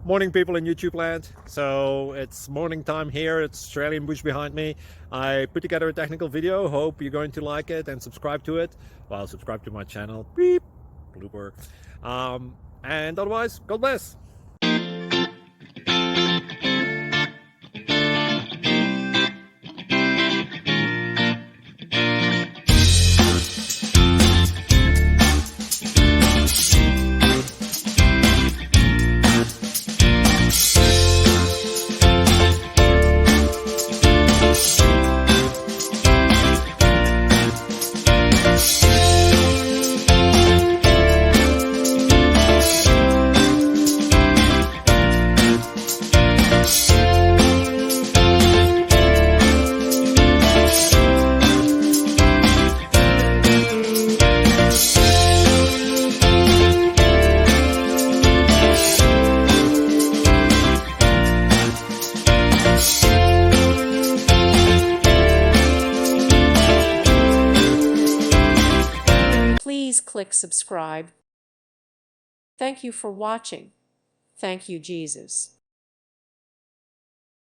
Morning, people in YouTube land. So it's morning time here. It's Australian bush behind me. I put together a technical video. Hope you're going to like it and subscribe to it. Well, subscribe to my channel. Beep, blooper. And otherwise, God bless. Please click subscribe. Thank you for watching. Thank you, Jesus.